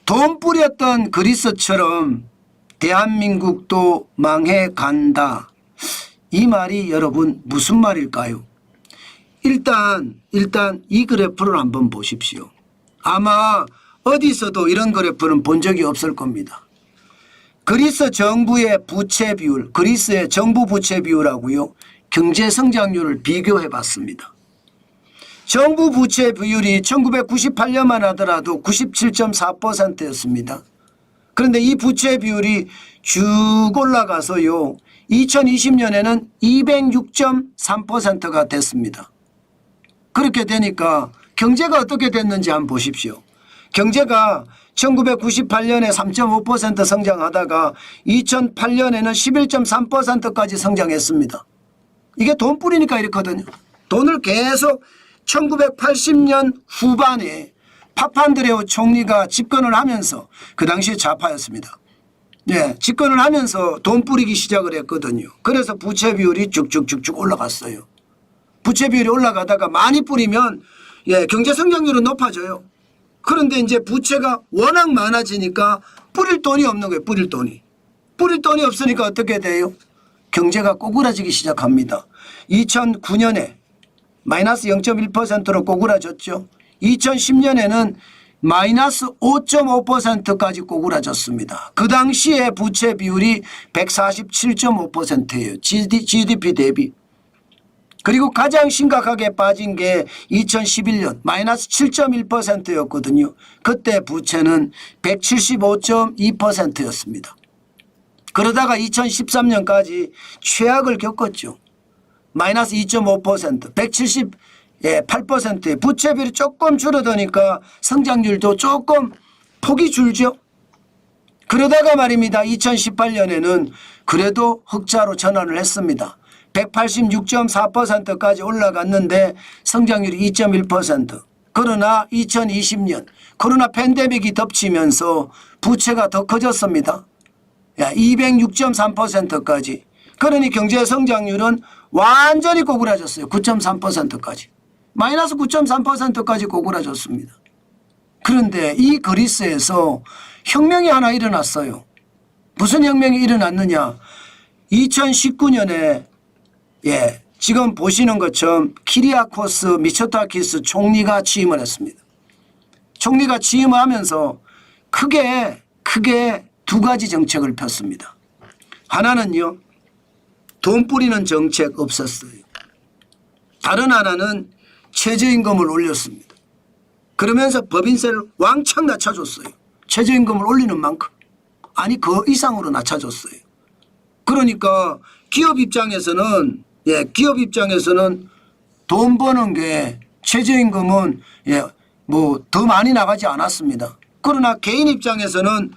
돈 뿌렸던 그리스처럼 대한민국도 망해간다. 이 말이 여러분 무슨 말일까요? 일단 이 그래프를 한번 보십시오. 아마 어디서도 이런 그래프는 본 적이 없을 겁니다. 그리스 정부의 부채 비율, 그리스의 정부 부채 비율하고요, 경제 성장률을 비교해 봤습니다. 정부 부채 비율이 1998년만 하더라도 97.4%였습니다. 그런데 이 부채 비율이 쭉 올라가서요, 2020년에는 206.3%가 됐습니다. 그렇게 되니까 경제가 어떻게 됐는지 한번 보십시오. 경제가 1998년에 3.5% 성장하다가 2008년에는 11.3%까지 성장했습니다. 이게 돈 뿌리니까 이렇거든요. 돈을 계속 1980년 후반에 파판드레오 총리가 집권을 하면서, 그 당시에 좌파였습니다. 네, 집권을 하면서 돈 뿌리기 시작을 했거든요. 그래서 부채 비율이 쭉쭉쭉쭉 올라갔어요. 부채 비율이 올라가다가 많이 뿌리면 경제 성장률은 높아져요. 그런데 이제 부채가 워낙 많아지니까 뿌릴 돈이 없는 거예요. 뿌릴 돈이 없으니까 어떻게 돼요? 경제가 꼬꾸라지기 시작합니다. 2009년에 마이너스 0.1%로 꼬꾸라졌죠. 2010년에는 마이너스 5.5%까지 꼬꾸라졌습니다. 그 당시에 부채 비율이 147.5%예요. GDP 대비. 그리고 가장 심각하게 빠진 게 2011년 마이너스 7.1%였거든요. 그때 부채는 175.2%였습니다. 그러다가 2013년까지 최악을 겪었죠. 마이너스 2.5%, 178%의 부채 비율이 조금 줄어드니까 성장률도 조금 폭이 줄죠. 그러다가 말입니다. 2018년에는 그래도 흑자로 전환을 했습니다. 186.4%까지 올라갔는데 성장률이 2.1%. 그러나 2020년 코로나 팬데믹이 덮치면서 부채가 더 커졌습니다. 206.3%까지. 그러니 경제 성장률은 완전히 꼬꾸라졌어요. 9.3%까지. 마이너스 9.3%까지 꼬꾸라졌습니다. 그런데 이 그리스에서 혁명이 하나 일어났어요. 무슨 혁명이 일어났느냐. 2019년에 지금 보시는 것처럼 키리아코스 미초타키스 총리가 취임을 했습니다. 총리가 취임을 하면서 크게 두 가지 정책을 폈습니다. 하나는요, 돈 뿌리는 정책 없었어요. 다른 하나는 최저임금을 올렸습니다. 그러면서 법인세를 왕창 낮춰줬어요. 최저임금을 올리는 만큼. 아니 그 이상으로 낮춰줬어요. 그러니까 기업 입장에서는 돈 버는 게 최저임금은 뭐 더 많이 나가지 않았습니다. 그러나 개인 입장에서는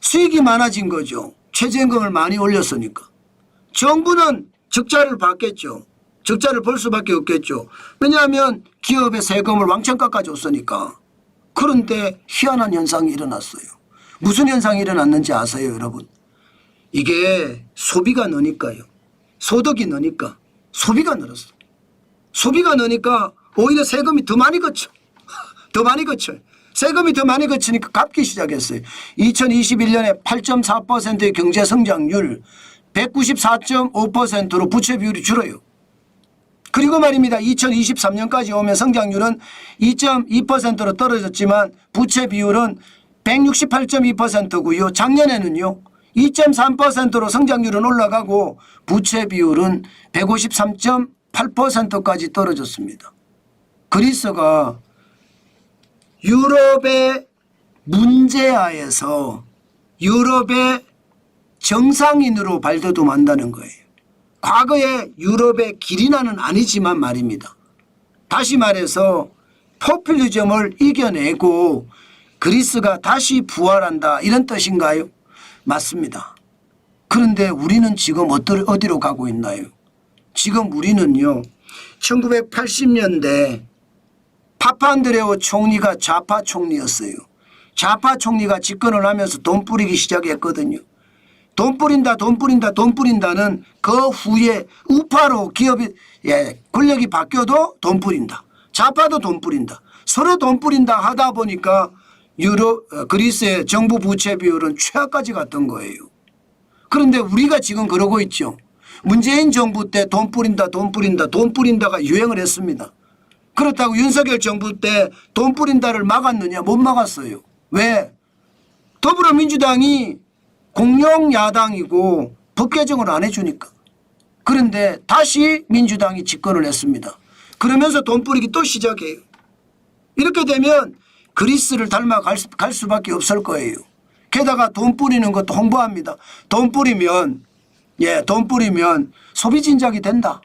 수익이 많아진 거죠. 최저임금을 많이 올렸으니까. 정부는 적자를 받겠죠. 적자를 벌 수밖에 없겠죠. 왜냐하면 기업의 세금을 왕창 깎아줬으니까. 그런데 희한한 현상이 일어났어요. 무슨 현상이 일어났는지 아세요, 여러분? 이게 소비가 느니까요. 소득이 느니까 소비가 늘었어. 소비가 느니까 오히려 세금이 더 많이 거쳐. 더 많이 거쳐요. 세금이 더 많이 거치니까 갚기 시작했어요. 2021년에 8.4%의 경제 성장률, 194.5%로 부채 비율이 줄어요. 그리고 말입니다. 2023년까지 오면 성장률은 2.2%로 떨어졌지만 부채 비율은 168.2%고요. 작년에는요. 2.3%로 성장률은 올라가고 부채 비율은 153.8%까지 떨어졌습니다. 그리스가 유럽의 문제하에서 유럽의 정상인으로 발돋움한다는 거예요. 과거에 유럽의 기린아는 아니지만 말입니다. 다시 말해서 포퓰리즘을 이겨내고 그리스가 다시 부활한다, 이런 뜻인가요? 맞습니다. 그런데 우리는 지금 어디로 가고 있나요? 지금 우리는요, 1980년대 파판드레오 총리가 좌파 총리였어요. 좌파 총리가 집권을 하면서 돈 뿌리기 시작했거든요. 돈 뿌린다는 그 후에 우파로 기업이 권력이 바뀌어도 돈 뿌린다. 좌파도 돈 뿌린다. 서로 돈 뿌린다 하다 보니까 그리스의 정부 부채 비율은 최하까지 갔던 거예요. 그런데 우리가 지금 그러고 있죠. 문재인 정부 때 돈 뿌린다 돈 뿌린다 돈 뿌린다가 유행을 했습니다. 그렇다고 윤석열 정부 때 돈 뿌린다를 막았느냐? 못 막았어요. 왜? 더불어민주당이 공룡 야당이고 법 개정을 안 해주니까. 그런데 다시 민주당이 집권을 했습니다. 그러면서 돈 뿌리기 또 시작해요. 이렇게 되면 그리스를 닮아갈 수밖에 없을 거예요. 게다가 돈 뿌리는 것도 홍보합니다. 돈 뿌리면 소비 진작이 된다.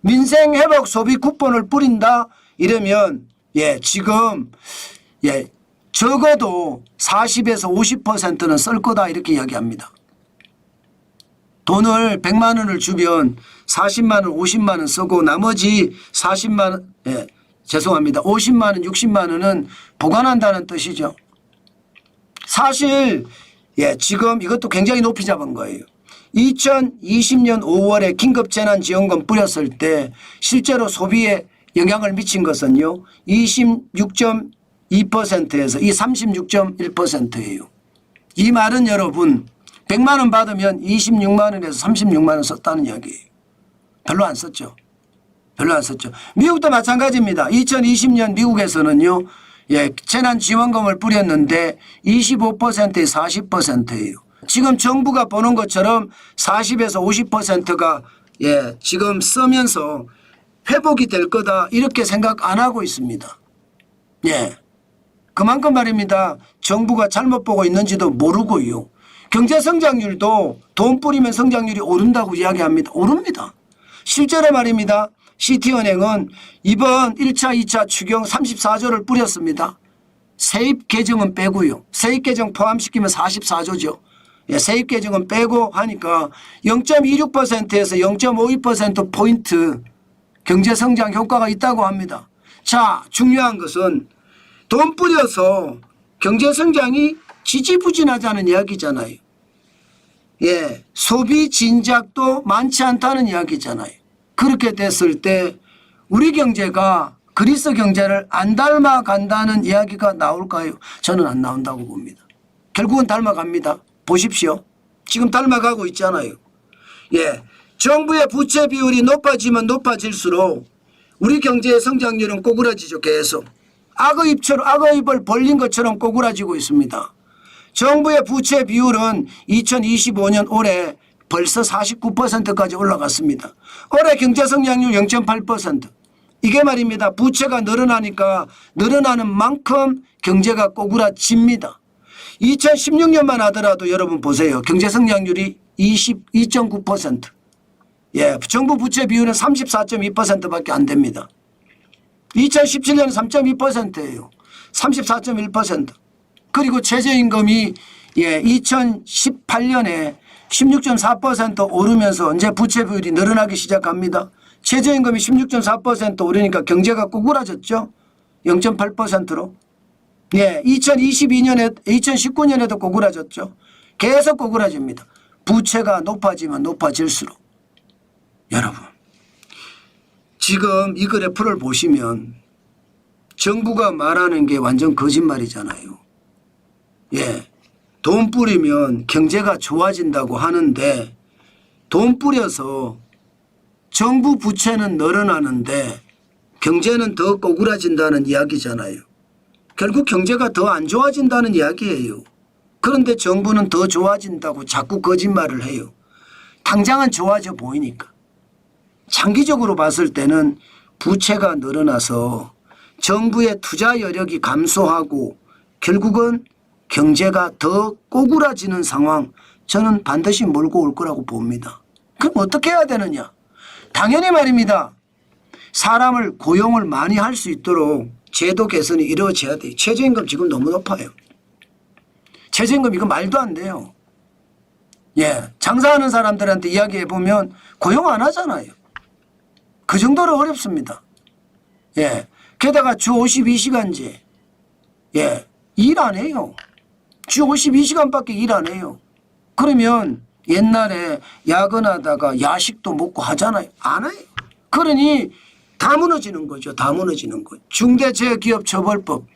민생 회복 소비 쿠폰을 뿌린다 이러면 지금 적어도 40에서 50%는 쓸 거다 이렇게 이야기합니다. 돈을 100만 원을 주면 40만 원 50만 원 쓰고 나머지 40만 원 50만 원 60만 원은 보관한다는 뜻이죠. 사실 지금 이것도 굉장히 높이 잡은 거예요. 2020년 5월에 긴급재난지원금 뿌렸을 때 실제로 소비에 영향을 미친 것은요 26.2%에서 이 36.1%예요. 이 말은 여러분 100만 원 받으면 26만 원에서 36만 원 썼다는 이야기예요. 별로 안 썼죠. 별로 안 썼죠. 미국도 마찬가지입니다. 2020년 미국에서는요 재난지원금을 뿌렸는데 25%에 40%예요. 지금 정부가 보는 것처럼 40에서 50%가 지금 쓰면서 회복이 될 거다 이렇게 생각 안 하고 있습니다. 그만큼 말입니다. 정부가 잘못 보고 있는지도 모르고요. 경제 성장률도 돈 뿌리면 성장률이 오른다고 이야기합니다. 오릅니다. 실제로 말입니다. 시티은행은 이번 1차 2차 추경 34조를 뿌렸습니다. 세입 개정은 빼고요. 세입 개정 포함시키면 44조죠. 세입 개정은 빼고 하니까 0.26%에서 0.52%포인트 경제성장 효과가 있다고 합니다. 자, 중요한 것은 돈 뿌려서 경제성장이 지지부진하자는 이야기잖아요. 소비 진작도 많지 않다는 이야기잖아요. 그렇게 됐을 때 우리 경제가 그리스 경제를 안 닮아간다는 이야기가 나올까요? 저는 안 나온다고 봅니다. 결국은 닮아갑니다. 보십시오. 지금 닮아가고 있잖아요. 정부의 부채 비율이 높아지면 높아질수록 우리 경제의 성장률은 꼬꾸라지죠. 계속. 악의입을 벌린 것처럼 꼬꾸라지고 있습니다. 정부의 부채 비율은 2025년 올해 벌써 49%까지 올라갔습니다. 올해 경제성장률 0.8%. 이게 말입니다. 부채가 늘어나니까 늘어나는 만큼 경제가 꼬꾸라집니다. 2016년만 하더라도 여러분 보세요. 경제성장률이 22.9%. 정부 부채 비율은 34.2%밖에 안 됩니다. 2017년은 3.2%예요. 34.1%. 그리고 최저임금이 2018년에 16.4% 오르면서 이제 부채 비율이 늘어나기 시작합니다. 최저임금이 16.4% 오르니까 경제가 꼬꾸라졌죠. 0.8%로. 2019년에도 꼬꾸라졌죠. 계속 꼬꾸라집니다. 부채가 높아지면 높아질수록. 여러분 지금 이 그래프를 보시면 정부가 말하는 게 완전 거짓말이잖아요. 돈 뿌리면 경제가 좋아진다고 하는데 돈 뿌려서 정부 부채는 늘어나는데 경제는 더 꼬꾸라진다는 이야기잖아요. 결국 경제가 더 안 좋아진다는 이야기예요. 그런데 정부는 더 좋아진다고 자꾸 거짓말을 해요. 당장은 좋아져 보이니까. 장기적으로 봤을 때는 부채가 늘어나서 정부의 투자 여력이 감소하고 결국은 경제가 더 꼬꾸라지는 상황 저는 반드시 몰고 올 거라고 봅니다. 그럼 어떻게 해야 되느냐? 당연히 말입니다. 사람을 고용을 많이 할 수 있도록 제도 개선이 이루어져야 돼요. 최저임금 지금 너무 높아요. 최저임금 이거 말도 안 돼요. 장사하는 사람들한테 이야기해 보면 고용 안 하잖아요. 그 정도로 어렵습니다. 게다가 주 52시간제. 일 안 해요. 주 52시간밖에 일 안 해요. 그러면 옛날에 야근하다가 야식도 먹고 하잖아요. 안 해요. 그러니 다 무너지는 거죠. 다 무너지는 거. 중대재해기업처벌법.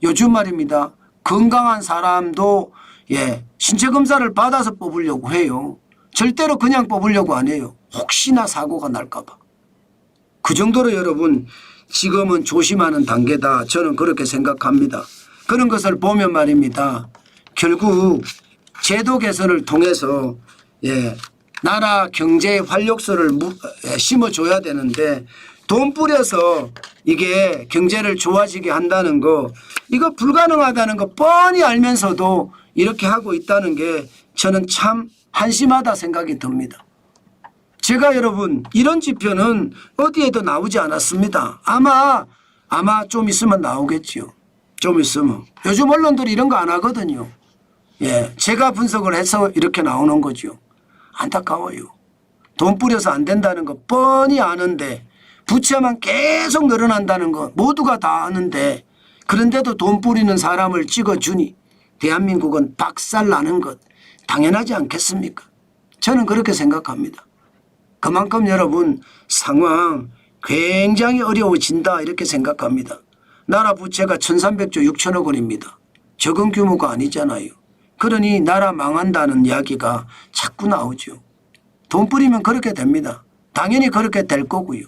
요즘 말입니다. 건강한 사람도 신체 검사를 받아서 뽑으려고 해요. 절대로 그냥 뽑으려고 안 해요. 혹시나 사고가 날까 봐. 그 정도로 여러분 지금은 조심하는 단계다. 저는 그렇게 생각합니다. 그런 것을 보면 말입니다. 결국 제도 개선을 통해서 나라 경제의 활력소를 심어줘야 되는데 돈 뿌려서 이게 경제를 좋아지게 한다는 거 이거 불가능하다는 거 뻔히 알면서도 이렇게 하고 있다는 게 저는 참 한심하다 생각이 듭니다. 제가 여러분 이런 지표는 어디에도 나오지 않았습니다. 아마 좀 있으면 나오겠지요. 좀 있으면. 요즘 언론들이 이런 거 안 하거든요. 제가 분석을 해서 이렇게 나오는 거죠. 안타까워요. 돈 뿌려서 안 된다는 거 뻔히 아는데 부채만 계속 늘어난다는 거 모두가 다 아는데 그런데도 돈 뿌리는 사람을 찍어주니 대한민국은 박살나는 것 당연하지 않겠습니까? 저는 그렇게 생각합니다. 그만큼 여러분 상황 굉장히 어려워진다 이렇게 생각합니다. 나라 부채가 1300조 6천억 원입니다. 적은 규모가 아니잖아요. 그러니 나라 망한다는 이야기가 자꾸 나오죠. 돈 뿌리면 그렇게 됩니다. 당연히 그렇게 될 거고요.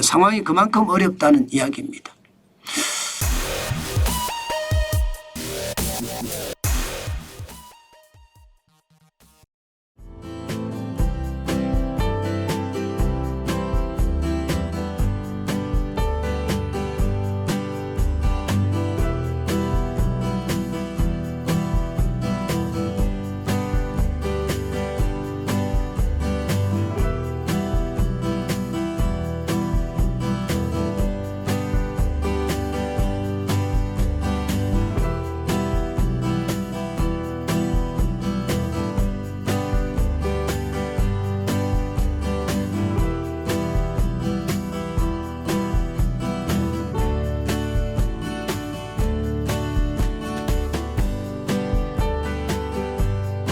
상황이 그만큼 어렵다는 이야기입니다.